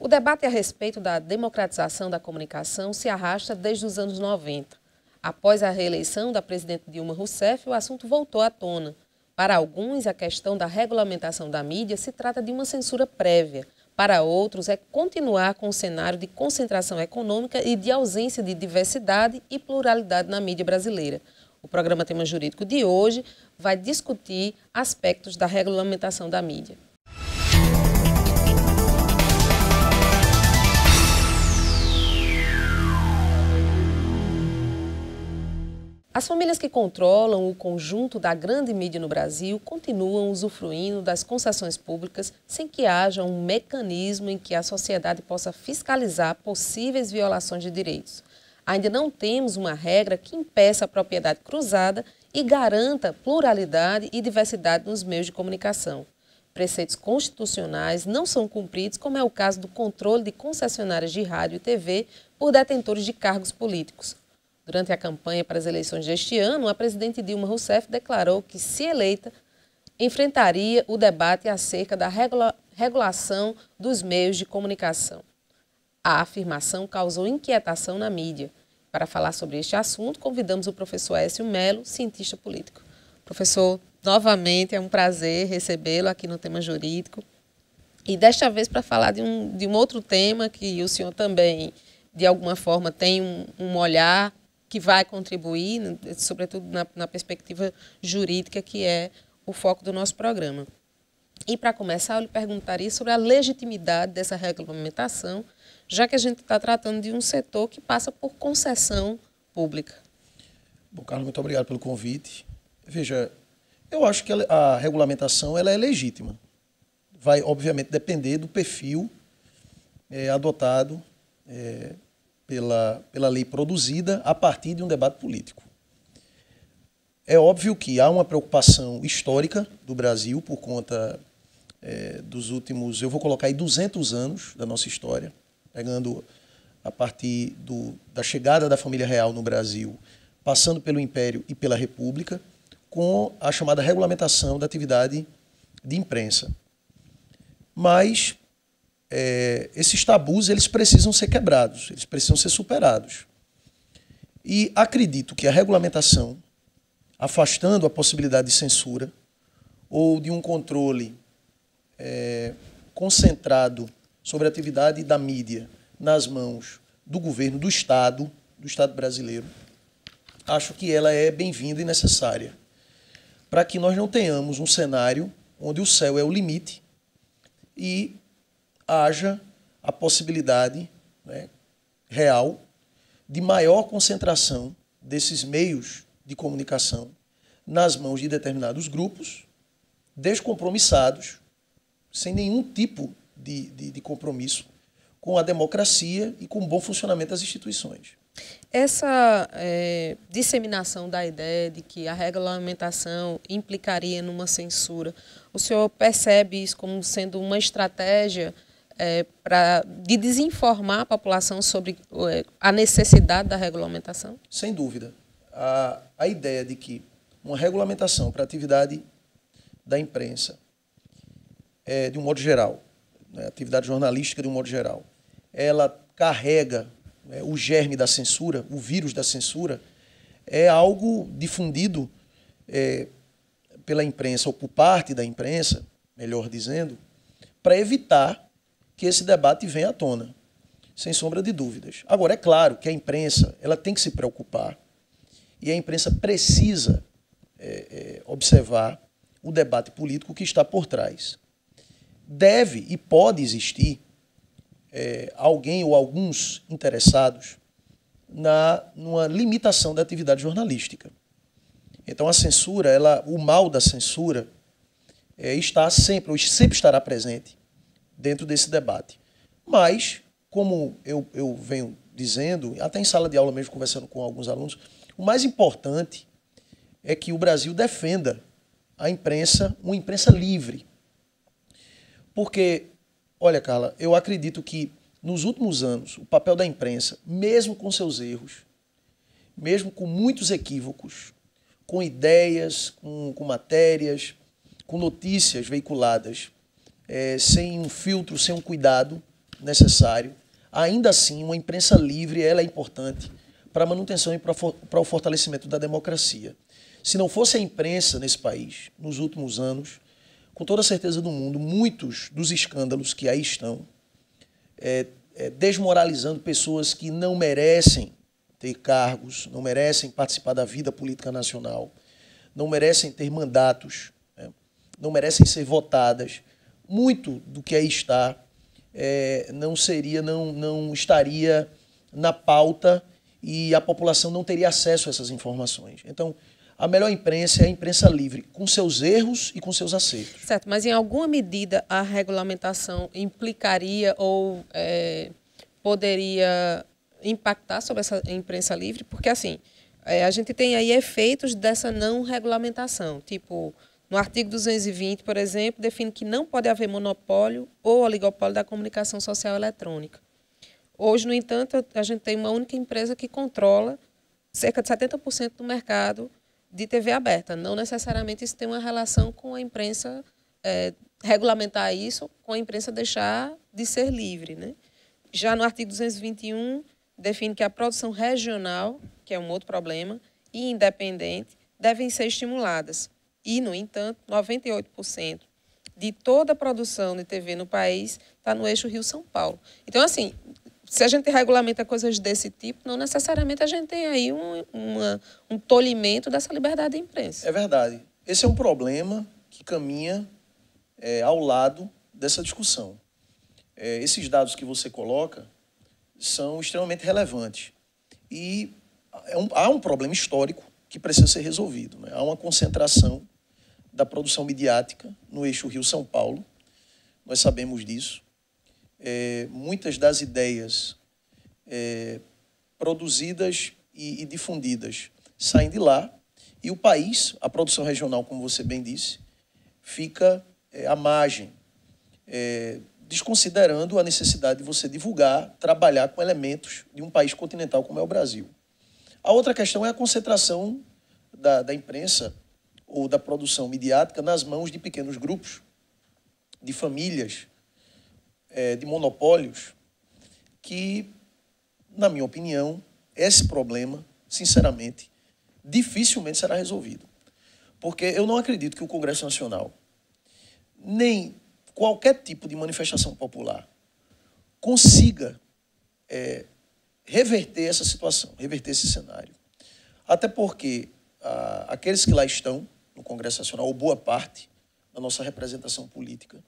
O debate a respeito da democratização da comunicação se arrasta desde os anos 90. Após a reeleição da presidente Dilma Rousseff, o assunto voltou à tona. Para alguns, a questão da regulamentação da mídia se trata de uma censura prévia. Para outros, é continuar com o cenário de concentração econômica e de ausência de diversidade e pluralidade na mídia brasileira. O programa Tema Jurídico de hoje vai discutir aspectos da regulamentação da mídia. As famílias que controlam o conjunto da grande mídia no Brasil continuam usufruindo das concessões públicas sem que haja um mecanismo em que a sociedade possa fiscalizar possíveis violações de direitos. Ainda não temos uma regra que impeça a propriedade cruzada e garanta pluralidade e diversidade nos meios de comunicação. Preceitos constitucionais não são cumpridos, como é o caso do controle de concessionárias de rádio e TV por detentores de cargos políticos. Durante a campanha para as eleições deste ano, a presidente Dilma Rousseff declarou que, se eleita, enfrentaria o debate acerca da regulação dos meios de comunicação. A afirmação causou inquietação na mídia. Para falar sobre este assunto, convidamos o professor Écio Melo, cientista político. Professor, novamente é um prazer recebê-lo aqui no Tema Jurídico. E desta vez para falar de um outro tema que o senhor também, de alguma forma, tem um olhar que vai contribuir, sobretudo na perspectiva jurídica, que é o foco do nosso programa. E, para começar, eu lhe perguntaria sobre a legitimidade dessa regulamentação, já que a gente está tratando de um setor que passa por concessão pública. Bom, Carlos, muito obrigado pelo convite. Veja, eu acho que a regulamentação ela é legítima. Vai, obviamente, depender do perfil adotado pela lei produzida a partir de um debate político. É óbvio que há uma preocupação histórica do Brasil por conta dos últimos, eu vou colocar aí 200 anos da nossa história, pegando a partir da chegada da família real no Brasil, passando pelo Império e pela República, com a chamada regulamentação da atividade de imprensa. Mas esses tabus eles precisam ser quebrados, eles precisam ser superados. E acredito que a regulamentação, afastando a possibilidade de censura ou de um controle concentrado sobre a atividade da mídia nas mãos do governo, do Estado brasileiro, acho que ela é bem-vinda e necessária, para que nós não tenhamos um cenário onde o céu é o limite e haja a possibilidade real de maior concentração desses meios de comunicação nas mãos de determinados grupos, descompromissados, sem nenhum tipo de compromisso com a democracia e com o bom funcionamento das instituições. Essa disseminação da ideia de que a regulamentação implicaria numa censura, o senhor percebe isso como sendo uma estratégia de desinformar a população sobre a necessidade da regulamentação? Sem dúvida. A ideia de que uma regulamentação para a atividade da imprensa, de um modo geral, atividade jornalística de um modo geral, ela carrega o germe da censura, o vírus da censura, é algo difundido pela imprensa, ou por parte da imprensa, melhor dizendo, para evitar que esse debate venha à tona, sem sombra de dúvidas. Agora, é claro que a imprensa ela tem que se preocupar e a imprensa precisa observar o debate político que está por trás. Deve e pode existir alguém ou alguns interessados numa limitação da atividade jornalística. Então, a censura, o mal da censura está sempre, ou sempre estará presente dentro desse debate. Mas, como eu venho dizendo, até em sala de aula mesmo, conversando com alguns alunos, o mais importante é que o Brasil defenda a imprensa, uma imprensa livre. Porque, olha, Carla, eu acredito que nos últimos anos o papel da imprensa, mesmo com seus erros, mesmo com muitos equívocos, com ideias, com matérias, com notícias veiculadas, sem um filtro, sem um cuidado, necessário. Ainda assim, uma imprensa livre ela é importante para a manutenção e para o fortalecimento da democracia. Se não fosse a imprensa nesse país, nos últimos anos, com toda a certeza do mundo, muitos dos escândalos que aí estão desmoralizando pessoas que não merecem ter cargos, não merecem participar da vida política nacional, não merecem ter mandatos, né? Não merecem ser votadas. Muito do que aí está não estaria na pauta e a população não teria acesso a essas informações. Então, a melhor imprensa é a imprensa livre, com seus erros e com seus acertos. Certo, mas em alguma medida a regulamentação implicaria ou poderia impactar sobre essa imprensa livre? Porque, assim, a gente tem aí efeitos dessa não regulamentação. Tipo, no artigo 220, por exemplo, define que não pode haver monopólio ou oligopólio da comunicação social eletrônica. Hoje, no entanto, a gente tem uma única empresa que controla cerca de 70% do mercado de TV aberta. Não necessariamente isso tem uma relação com a imprensa, regulamentar isso, com a imprensa deixar de ser livre, né? Já no artigo 221, define que a produção regional, que é um outro problema, e independente, devem ser estimuladas. E, no entanto, 98% de toda a produção de TV no país está no eixo Rio-São Paulo. Então, assim, se a gente regulamenta coisas desse tipo, não necessariamente a gente tem aí um tolimento dessa liberdade de imprensa. É verdade. Esse é um problema que caminha ao lado dessa discussão. Esses dados que você coloca são extremamente relevantes. E há um problema histórico que precisa ser resolvido, né? Há uma concentração da produção midiática no eixo Rio-São Paulo. Nós sabemos disso. Muitas das ideias produzidas e difundidas saem de lá, e o país, a produção regional, como você bem disse, fica à margem, desconsiderando a necessidade de você divulgar, trabalhar com elementos de um país continental como é o Brasil. A outra questão é a concentração da imprensa ou da produção midiática nas mãos de pequenos grupos, de famílias, de monopólios, que, na minha opinião, esse problema, sinceramente, dificilmente será resolvido. Porque eu não acredito que o Congresso Nacional, nem qualquer tipo de manifestação popular, consiga reverter essa situação, reverter esse cenário. Até porque aqueles que lá estão, no Congresso Nacional, ou boa parte da nossa representação política,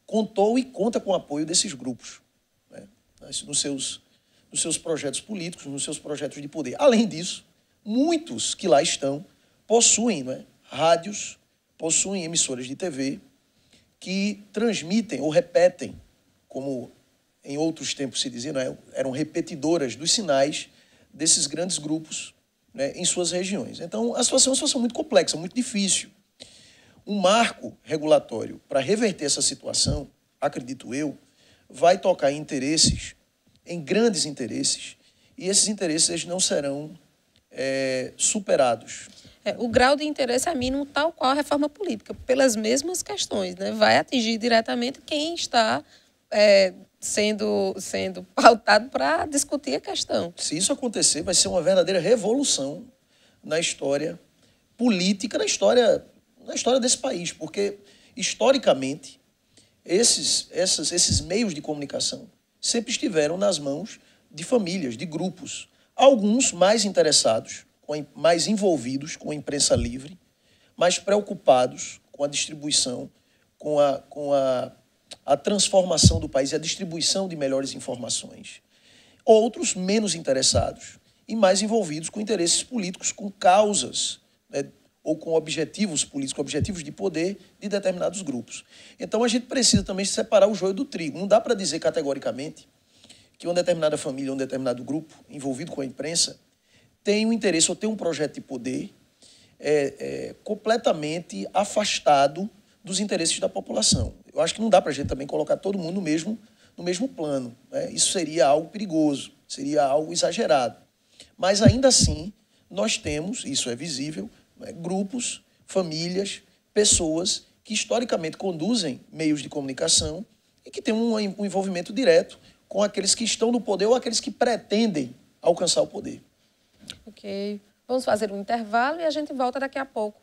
contou e conta com o apoio desses grupos, né, nos seus projetos políticos, nos seus projetos de poder. Além disso, muitos que lá estão possuem, né, rádios, possuem emissoras de TV que transmitem ou repetem, como em outros tempos se dizia, né, eram repetidoras dos sinais desses grandes grupos, né, em suas regiões. Então, a situação é uma situação muito complexa, muito difícil. Um marco regulatório para reverter essa situação, acredito eu, vai tocar em interesses, em grandes interesses, e esses interesses não serão superados. O grau de interesse é mínimo, tal qual a reforma política, pelas mesmas questões, né? Vai atingir diretamente quem está sendo pautado para discutir a questão. Se isso acontecer, vai ser uma verdadeira revolução na história política, na história desse país, porque, historicamente, esses meios de comunicação sempre estiveram nas mãos de famílias, de grupos, alguns mais interessados, mais envolvidos com a imprensa livre, mais preocupados com a distribuição, com a transformação do país e a distribuição de melhores informações. Outros menos interessados e mais envolvidos com interesses políticos, com causas, né, ou com objetivos políticos, objetivos de poder de determinados grupos. Então, a gente precisa também separar o joio do trigo. Não dá para dizer categoricamente que uma determinada família, um determinado grupo envolvido com a imprensa tem um interesse ou tem um projeto de poder completamente afastado dos interesses da população. Eu acho que não dá para a gente também colocar todo mundo no mesmo plano, né? Isso seria algo perigoso, seria algo exagerado. Mas, ainda assim, nós temos, isso é visível, né, grupos, famílias, pessoas que historicamente conduzem meios de comunicação e que têm um envolvimento direto com aqueles que estão no poder ou aqueles que pretendem alcançar o poder. Ok. Vamos fazer um intervalo e a gente volta daqui a pouco.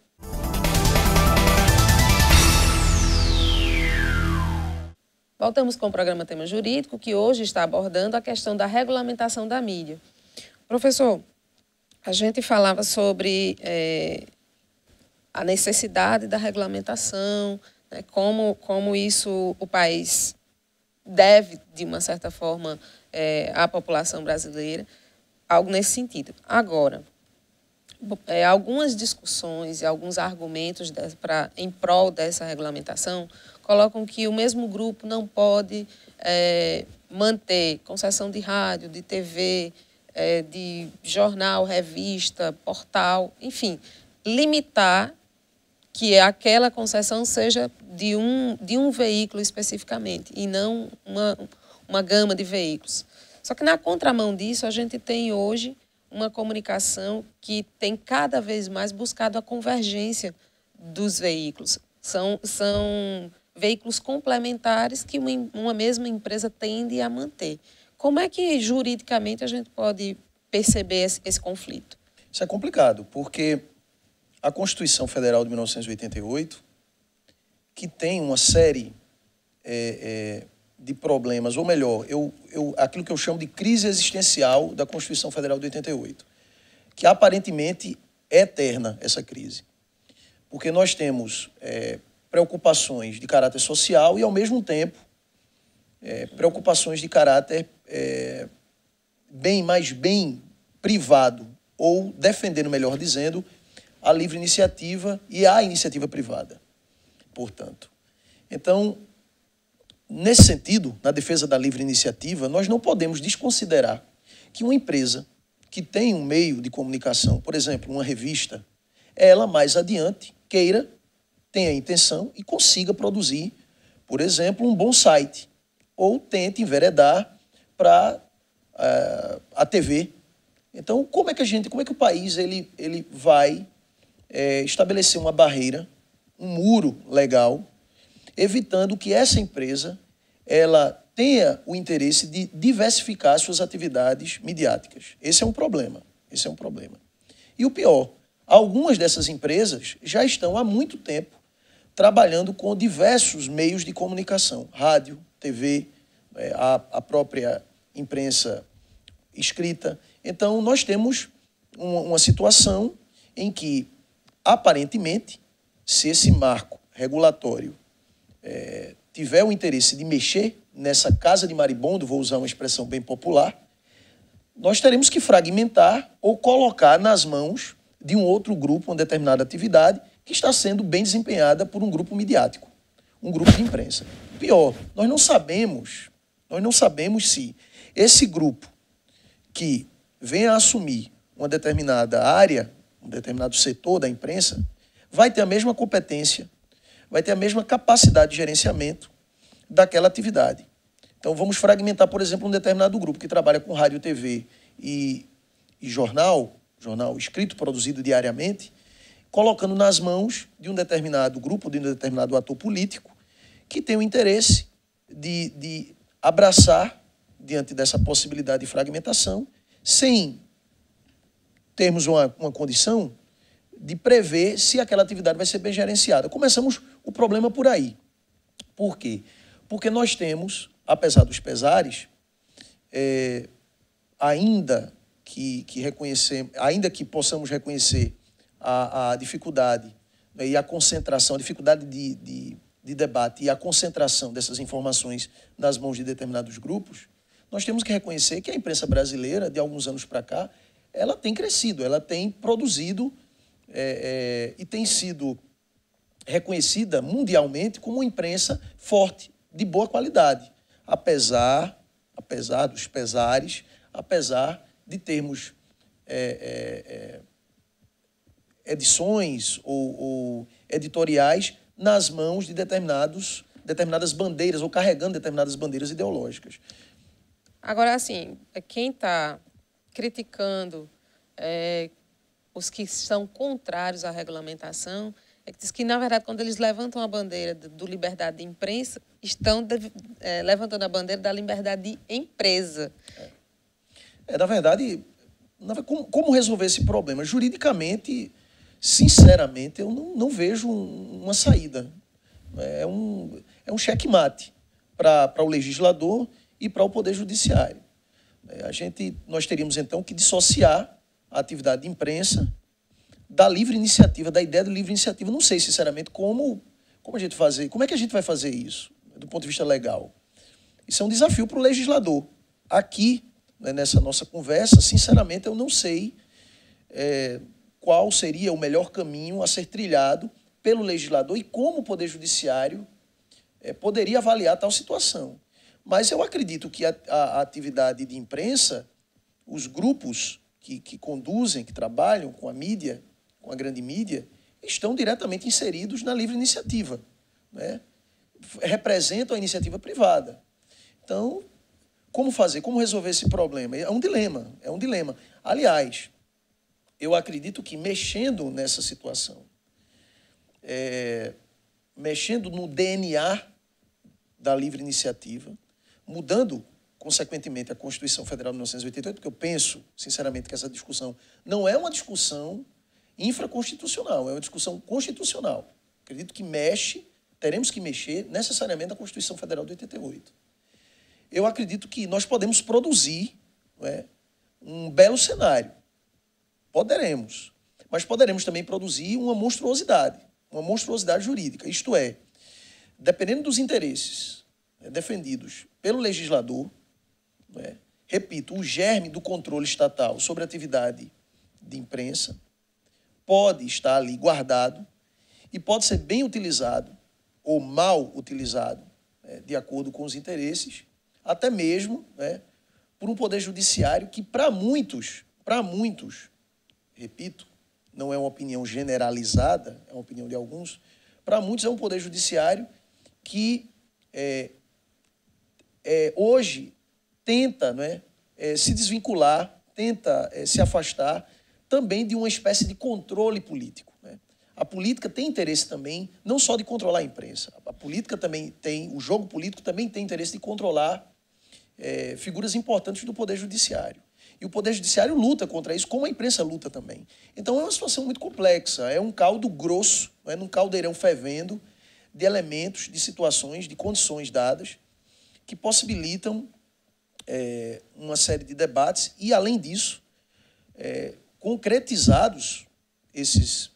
Voltamos com o programa Tema Jurídico, que hoje está abordando a questão da regulamentação da mídia. Professor, a gente falava sobre a necessidade da regulamentação, né, como isso o país deve, de uma certa forma, à população brasileira, algo nesse sentido. Agora, algumas discussões e alguns argumentos em prol dessa regulamentação colocam que o mesmo grupo não pode manter concessão de rádio, de TV, de jornal, revista, portal, enfim, limitar que aquela concessão seja de um veículo especificamente e não uma gama de veículos. Só que na contramão disso, a gente tem hoje uma comunicação que tem cada vez mais buscado a convergência dos veículos. São veículos complementares que uma mesma empresa tende a manter. Como é que, juridicamente, a gente pode perceber esse conflito? Isso é complicado, porque a Constituição Federal de 1988, que tem uma série de problemas, ou melhor, aquilo que eu chamo de crise existencial da Constituição Federal de 88, que aparentemente é eterna, essa crise. Porque nós temos preocupações de caráter social e, ao mesmo tempo, preocupações de caráter bem privado, ou defendendo, melhor dizendo, a livre iniciativa e a iniciativa privada, portanto. Então, nesse sentido, na defesa da livre iniciativa, nós não podemos desconsiderar que uma empresa que tem um meio de comunicação, por exemplo, uma revista, ela mais adiante queira, tenha a intenção e consiga produzir, por exemplo, um bom site, ou tente enveredar para a TV. Então, como é que o país ele vai estabelecer uma barreira, um muro legal, evitando que essa empresa ela tenha o interesse de diversificar suas atividades midiáticas? Esse é um problema. E o pior, algumas dessas empresas já estão há muito tempo trabalhando com diversos meios de comunicação, rádio, TV, a própria imprensa escrita. Então, nós temos uma situação em que, aparentemente, se esse marco regulatório tiver o interesse de mexer nessa casa de maribondo, vou usar uma expressão bem popular, nós teremos que fragmentar ou colocar nas mãos de um outro grupo uma determinada atividade que está sendo bem desempenhada por um grupo midiático, um grupo de imprensa. Pior, nós não sabemos se esse grupo que venha a assumir uma determinada área, um determinado setor da imprensa, vai ter a mesma competência, vai ter a mesma capacidade de gerenciamento daquela atividade. Então, vamos fragmentar, por exemplo, um determinado grupo que trabalha com rádio, TV e jornal escrito, produzido diariamente, colocando nas mãos de um determinado grupo, de um determinado ator político, que tem o interesse de abraçar, diante dessa possibilidade de fragmentação, sem termos uma condição de prever se aquela atividade vai ser bem gerenciada. Começamos o problema por aí. Por quê? Porque nós temos, apesar dos pesares, ainda que possamos reconhecer a dificuldade, né, e a concentração, a dificuldade de debate e a concentração dessas informações nas mãos de determinados grupos, nós temos que reconhecer que a imprensa brasileira, de alguns anos para cá, ela tem crescido, ela tem produzido e tem sido reconhecida mundialmente como uma imprensa forte, de boa qualidade, apesar dos pesares, apesar de termos edições ou editoriais nas mãos de determinadas bandeiras, ou carregando determinadas bandeiras ideológicas. Agora, assim, quem está criticando os que são contrários à regulamentação, É que diz que, na verdade, quando eles levantam a bandeira do liberdade de imprensa, estão levantando a bandeira da liberdade de empresa. Na verdade, como resolver esse problema? Juridicamente, sinceramente, eu não vejo uma saída. É um checkmate para o legislador e para o Poder Judiciário. Nós teríamos, então, que dissociar a atividade de imprensa da livre iniciativa, da ideia de livre iniciativa. Não sei, sinceramente, como é que a gente vai fazer isso, do ponto de vista legal. Isso é um desafio para o legislador. Aqui, né, nessa nossa conversa, sinceramente, eu não sei qual seria o melhor caminho a ser trilhado pelo legislador e como o Poder Judiciário poderia avaliar tal situação. Mas eu acredito que a atividade de imprensa, os grupos que conduzem, que trabalham com a mídia, com a grande mídia, estão diretamente inseridos na livre iniciativa, né? Representam a iniciativa privada. Então, como fazer? Como resolver esse problema? É um dilema. Aliás, eu acredito que mexendo nessa situação, mexendo no DNA da livre iniciativa, mudando, consequentemente, a Constituição Federal de 1988, porque eu penso, sinceramente, que essa discussão não é uma discussão infraconstitucional, é uma discussão constitucional. Acredito que teremos que mexer necessariamente na Constituição Federal de 88. Eu acredito que nós podemos produzir, né, um belo cenário. Poderemos. Mas poderemos também produzir uma monstruosidade jurídica. Isto é, dependendo dos interesses defendidos pelo legislador, né, repito, o germe do controle estatal sobre a atividade de imprensa pode estar ali guardado e pode ser bem utilizado ou mal utilizado, né, de acordo com os interesses, até mesmo, né, por um poder judiciário que, para muitos, repito, não é uma opinião generalizada, é uma opinião de alguns, para muitos é um poder judiciário que hoje tenta, né, se desvincular, tenta se afastar também de uma espécie de controle político, né? A política tem interesse também, não só de controlar a imprensa, a política também tem, o jogo político também tem interesse de controlar figuras importantes do Poder Judiciário. E o Poder Judiciário luta contra isso, como a imprensa luta também. Então é uma situação muito complexa, é um caldo grosso, não é, num caldeirão fervendo de elementos, de situações, de condições dadas que possibilitam uma série de debates e, além disso, concretizados esses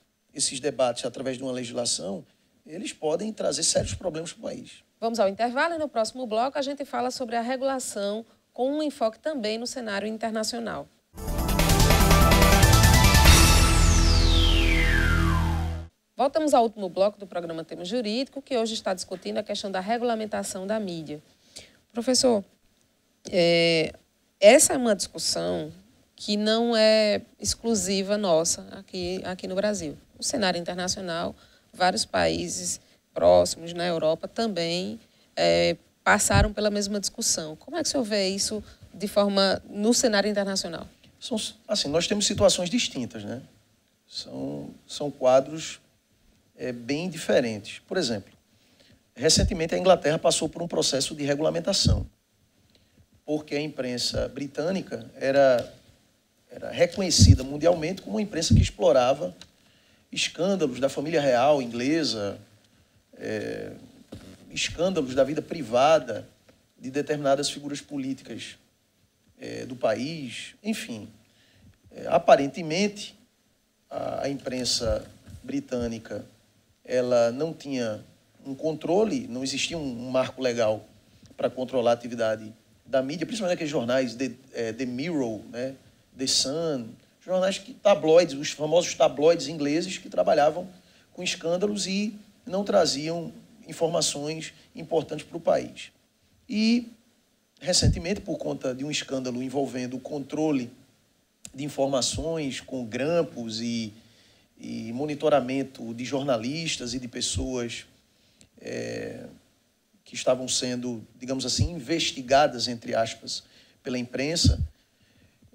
debates através de uma legislação, eles podem trazer sérios problemas para o país. Vamos ao intervalo e no próximo bloco a gente fala sobre a regulação com um enfoque também no cenário internacional. Voltamos ao último bloco do programa Tema Jurídico, que hoje está discutindo a questão da regulamentação da mídia. Professor, essa é uma discussão que não é exclusiva nossa aqui no Brasil. No cenário internacional, vários países próximos na Europa também passaram pela mesma discussão. Como é que o senhor vê isso no cenário internacional? Assim, nós temos situações distintas, né? São quadros bem diferentes. Por exemplo, recentemente a Inglaterra passou por um processo de regulamentação, porque a imprensa britânica era reconhecida mundialmente como uma imprensa que explorava escândalos da família real inglesa, escândalos da vida privada de determinadas figuras políticas do país. Enfim, aparentemente, a imprensa britânica ela não tinha um controle, não existia um marco legal para controlar a atividade da mídia, principalmente aqueles jornais, The Mirror, né, The Sun, jornais tabloides, os famosos tabloides ingleses que trabalhavam com escândalos e não traziam informações importantes para o país. E, recentemente, por conta de um escândalo envolvendo o controle de informações com grampos e monitoramento de jornalistas e de pessoas que estavam sendo, digamos assim, investigadas, entre aspas, pela imprensa,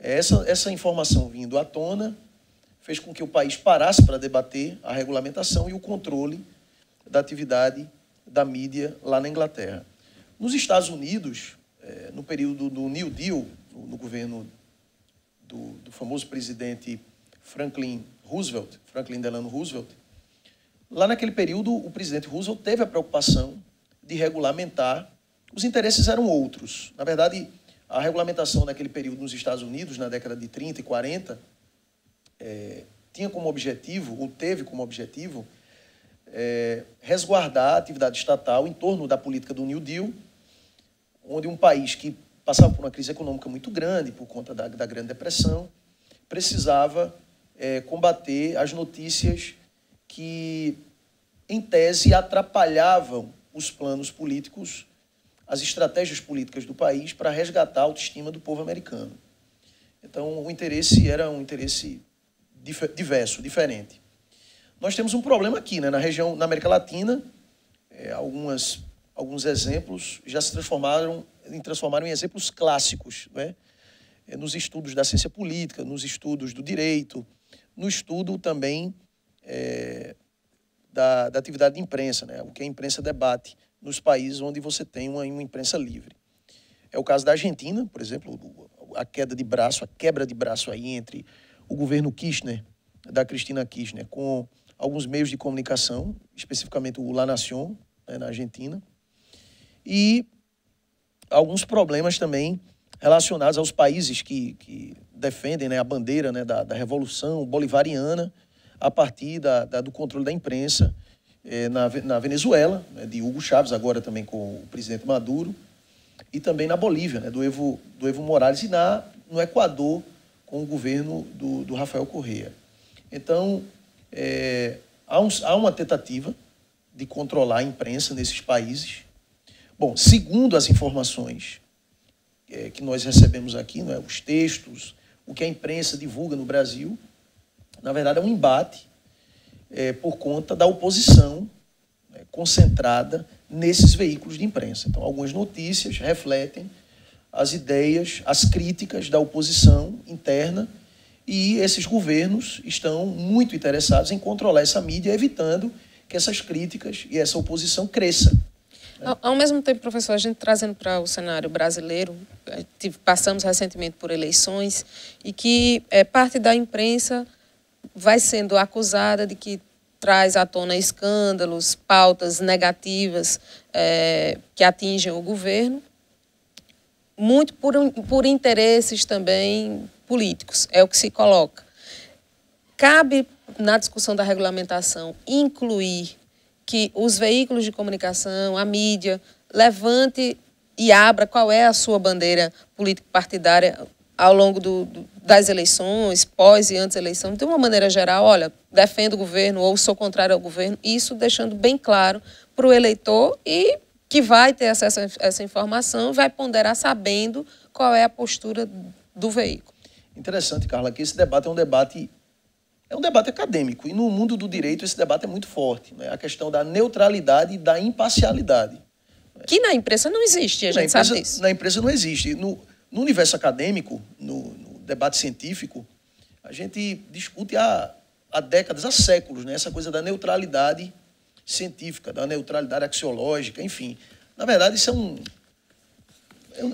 essa informação vindo à tona fez com que o país parasse para debater a regulamentação e o controle da atividade da mídia lá na Inglaterra. Nos Estados Unidos, no período do New Deal, no governo do famoso presidente Franklin Delano Roosevelt, lá naquele período o presidente Roosevelt teve a preocupação de regulamentar. Os interesses eram outros. Na verdade, a regulamentação naquele período nos Estados Unidos, na década de 30 e 40, tinha como objetivo, ou teve como objetivo, resguardar a atividade estatal em torno da política do New Deal, onde um país que passava por uma crise econômica muito grande, por conta da Grande Depressão, precisava combater as notícias que, em tese, atrapalhavam os planos políticos, as estratégias políticas do país para resgatar a autoestima do povo americano. Então, o interesse era um interesse diverso, diferente. Nós temos um problema aqui, né? Na região, na América Latina, alguns exemplos já se transformaram em exemplos clássicos, né? Nos estudos da ciência política, nos estudos do direito, no estudo também da atividade de imprensa, né? O que a imprensa debate nos países onde você tem uma imprensa livre. É o caso da Argentina, por exemplo, a quebra de braço aí entre o governo Kirchner, da Cristina Kirchner, com alguns meios de comunicação, especificamente o La Nación, né, na Argentina, e alguns problemas também relacionados aos países que defendem, né, a bandeira, né, da Revolução Bolivariana a partir do controle da imprensa, na Venezuela, né, de Hugo Chávez, agora também com o presidente Maduro, e também na Bolívia, né, do Evo Morales, e no Equador, com o governo do Rafael Correa. Então, há uma tentativa de controlar a imprensa nesses países. Bom, segundo as informações que nós recebemos aqui, né, os textos, o que a imprensa divulga no Brasil, na verdade é um embate por conta da oposição, né, concentrada nesses veículos de imprensa. Então, algumas notícias refletem as ideias, as críticas da oposição interna, e esses governos estão muito interessados em controlar essa mídia, evitando que essas críticas e essa oposição cresça. Ao mesmo tempo, professor, a gente trazendo para o cenário brasileiro, passamos recentemente por eleições, e que parte da imprensa vai sendo acusada de que traz à tona escândalos, pautas negativas que atingem o governo, muito por interesses também políticos, é o que se coloca. Cabe, na discussão da regulamentação, incluir que os veículos de comunicação, a mídia, levante e abra qual é a sua bandeira político-partidária ao longo das eleições, pós e antes da eleição, de uma maneira geral, olha, defendo o governo ou sou contrário ao governo, isso deixando bem claro para o eleitor, e que vai ter acesso a essa informação, vai ponderar sabendo qual é a postura do veículo. Interessante, Carla, que esse debate é um debate acadêmico, e no mundo do direito esse debate é muito forte, né? A questão da neutralidade e da imparcialidade. Que na imprensa não existe, a gente sabe disso. Na imprensa não existe. No universo acadêmico, no debate científico, a gente discute há décadas, há séculos, né? Essa coisa da neutralidade científica, da neutralidade axiológica, enfim. Na verdade, isso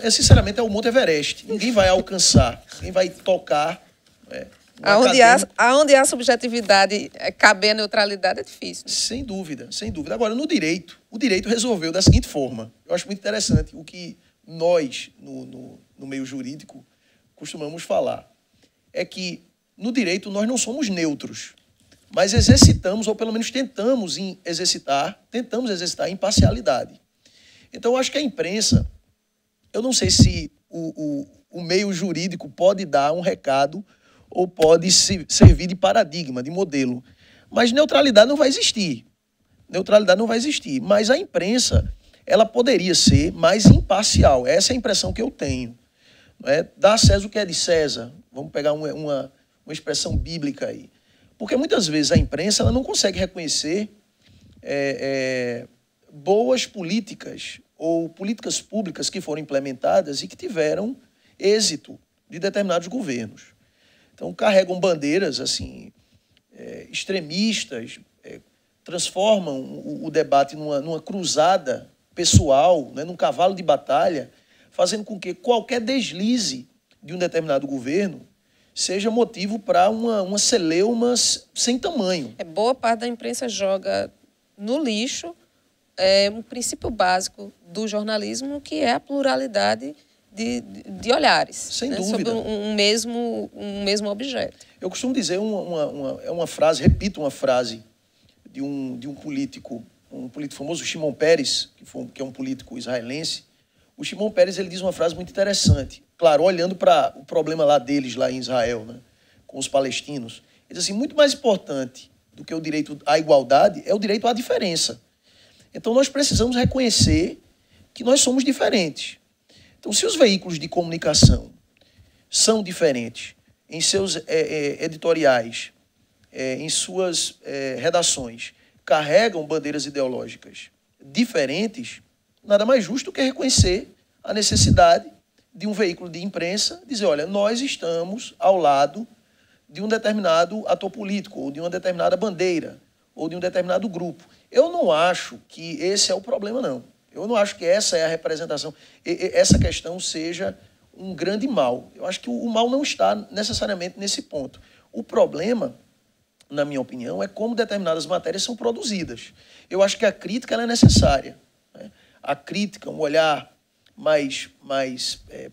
sinceramente, é o Monte Everest. Ninguém vai alcançar, ninguém vai tocar. Aonde há subjetividade, caber a neutralidade é difícil. Né? Sem dúvida, sem dúvida. Agora, no direito, o direito resolveu da seguinte forma. Eu acho muito interessante o que nós, no meio jurídico, costumamos falar. É que, no direito, nós não somos neutros, mas exercitamos, ou pelo menos tentamos exercitar a imparcialidade. Então, eu acho que a imprensa, eu não sei se o meio jurídico pode dar um recado ou pode servir de paradigma, de modelo. Mas neutralidade não vai existir. Neutralidade não vai existir. Mas a imprensa, ela poderia ser mais imparcial. Essa é a impressão que eu tenho. Dá a César o que é de César. Vamos pegar uma expressão bíblica aí. Porque muitas vezes a imprensa ela não consegue reconhecer boas políticas ou políticas públicas que foram implementadas e que tiveram êxito de determinados governos. Então, carregam bandeiras assim extremistas transformam o debate numa cruzada pessoal, né, num cavalo de batalha, fazendo com que qualquer deslize de um determinado governo seja motivo para uma celeuma sem tamanho. Boa parte da imprensa joga no lixo um princípio básico do jornalismo, que é a pluralidade de olhares. Sem dúvida. Sobre um mesmo objeto. Eu costumo dizer uma frase, repito uma frase de um político famoso, o Shimon Peres, que é um político israelense. O Shimon Peres, ele diz uma frase muito interessante. Claro, olhando para o problema lá deles, lá em Israel, né, com os palestinos. Ele diz assim, muito mais importante do que o direito à igualdade é o direito à diferença. Então, nós precisamos reconhecer que nós somos diferentes. Então, se os veículos de comunicação são diferentes em seus editoriais, em suas redações, carregam bandeiras ideológicas diferentes, nada mais justo que reconhecer a necessidade de um veículo de imprensa dizer, olha, nós estamos ao lado de um determinado ator político, ou de uma determinada bandeira, ou de um determinado grupo. Eu não acho que esse é o problema, não. Eu não acho que essa é a representação, essa questão seja um grande mal. Eu acho que o mal não está necessariamente nesse ponto. O problema, na minha opinião, é como determinadas matérias são produzidas. Eu acho que a crítica ela é necessária, né? A crítica, um olhar mais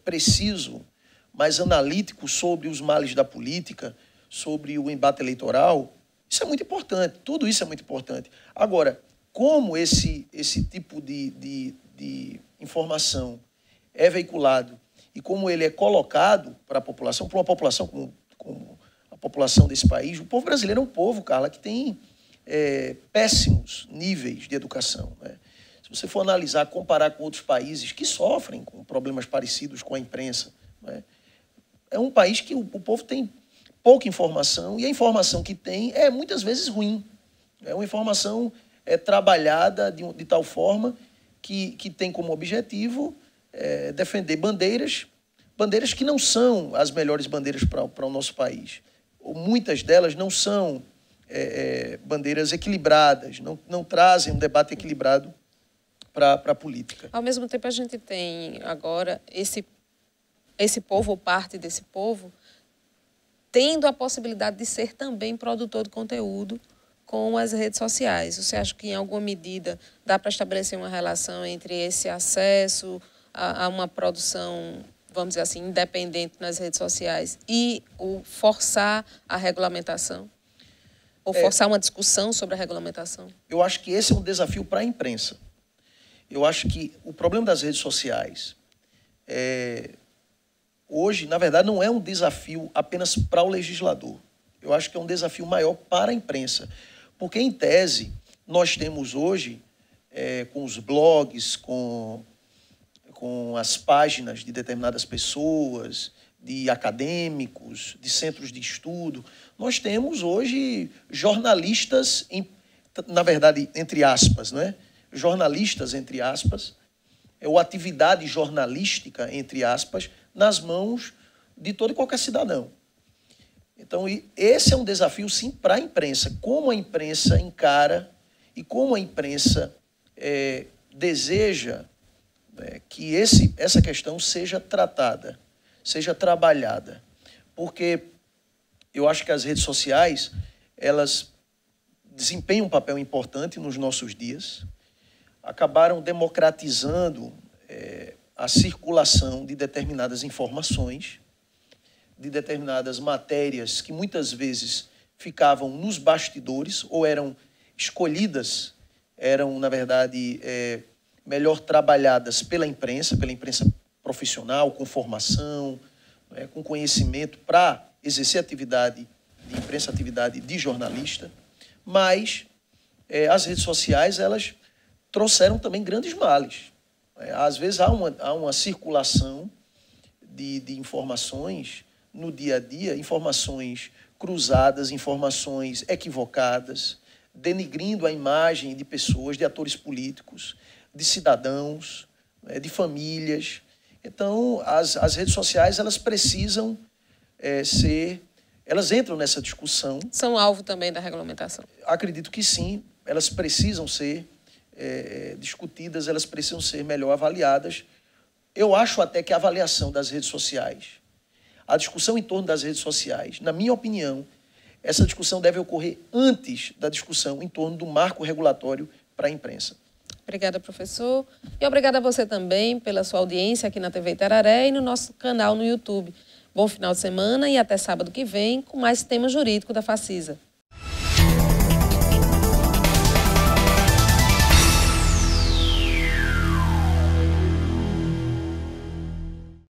preciso, mais analítico sobre os males da política, sobre o embate eleitoral, isso é muito importante, tudo isso é muito importante. Agora, como esse tipo de informação é veiculado e como ele é colocado para uma população como a população desse país, o povo brasileiro é um povo, Carla, que tem péssimos níveis de educação, né? Se você for analisar, comparar com outros países que sofrem com problemas parecidos com a imprensa, né? É um país que o povo tem pouca informação e a informação que tem é muitas vezes ruim. É uma informação trabalhada de tal forma que tem como objetivo defender bandeiras que não são as melhores bandeiras para o nosso país. Ou muitas delas não são bandeiras equilibradas, não trazem um debate equilibrado para a política. Ao mesmo tempo, a gente tem agora esse povo, ou parte desse povo, tendo a possibilidade de ser também produtor de conteúdo com as redes sociais. Você acha que, em alguma medida, dá para estabelecer uma relação entre esse acesso a uma produção, vamos dizer assim, independente nas redes sociais e o forçar a regulamentação? Ou forçar uma discussão sobre a regulamentação? Eu acho que esse é um desafio para a imprensa. Eu acho que o problema das redes sociais hoje, na verdade, não é um desafio apenas para o legislador. Eu acho que é um desafio maior para a imprensa. Porque, em tese, nós temos hoje, com os blogs, com as páginas de determinadas pessoas, de acadêmicos, de centros de estudo, nós temos hoje jornalistas, na verdade, entre aspas, né? Jornalistas, entre aspas, ou atividade jornalística, entre aspas, nas mãos de todo e qualquer cidadão. Então, esse é um desafio, sim, para a imprensa. Como a imprensa encara e como a imprensa deseja que essa questão seja tratada, seja trabalhada. Porque eu acho que as redes sociais, elas desempenham um papel importante nos nossos dias, acabaram democratizando a circulação de determinadas informações, de determinadas matérias que muitas vezes ficavam nos bastidores ou eram escolhidas, eram, na verdade, melhor trabalhadas pela imprensa profissional, com formação, com conhecimento para exercer atividade de imprensa, atividade de jornalista. Mas as redes sociais, elas trouxeram também grandes males. Às vezes há uma circulação de informações no dia a dia, informações cruzadas, informações equivocadas, denigrindo a imagem de pessoas, de atores políticos, de cidadãos, de famílias. Então, as redes sociais, elas precisam ser elas entram nessa discussão. São alvo também da regulamentação? Acredito que sim, elas precisam ser discutidas, elas precisam ser melhor avaliadas. Eu acho até que a avaliação das redes sociais, a discussão em torno das redes sociais, na minha opinião, essa discussão deve ocorrer antes da discussão em torno do marco regulatório para a imprensa. Obrigada, professor. E obrigada a você também pela sua audiência aqui na TV Itararé e no nosso canal no YouTube. Bom final de semana e até sábado que vem com mais tema jurídico da Facisa.